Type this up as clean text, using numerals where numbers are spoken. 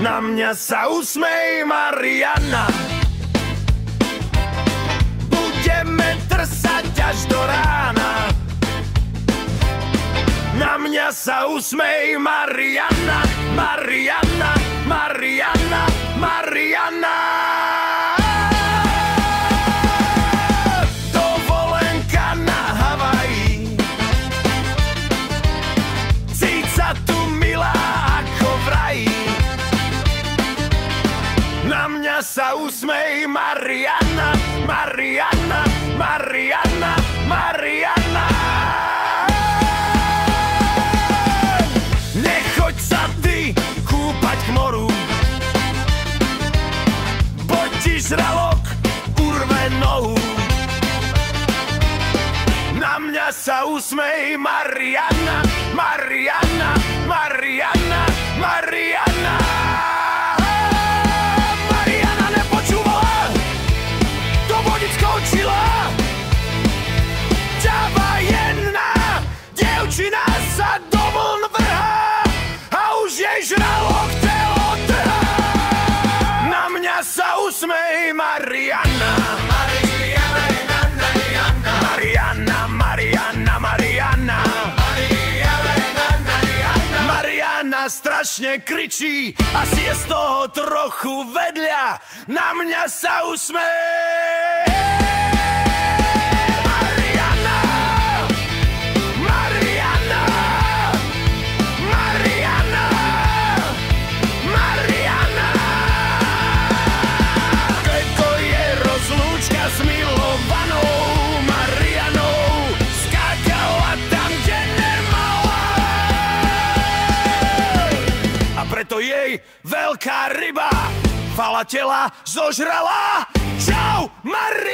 Na mňa sa usmej, Mariana. Budeme trsať až do rána. Na mňa sa usmej, Mariana, Mariana, Mariana, Mariana. Dovolenka na Havaji. Cica tu milá ako v raji. Na mňa sa usmej, Mariana, Mariana, Mariana, Mariana. Nechoď sa ty kúpať k moru, poď ti žralok urve nohu. Na mňa sa usmej, Mariana, Mariana, Mariana, Mariana. Mariana nepočúvala, do vodič skočila. Ťava jedna dievčina sa do vln vrhá a už jej žralok telo trhá. Na mňa sa usmej, Mariana, Mariana, Mariana, Mariana. Mariana strašne kričí, asi je z toho trochu vedľa. Na mňa sa usmej. Mariana, Mariana, Mariana, Mariana. Keď to je rozlúčka s milovanou Marianou, skákala tam, kde nemala. A preto jej veľká ryba fala tela zožrala. Čau, Mariana.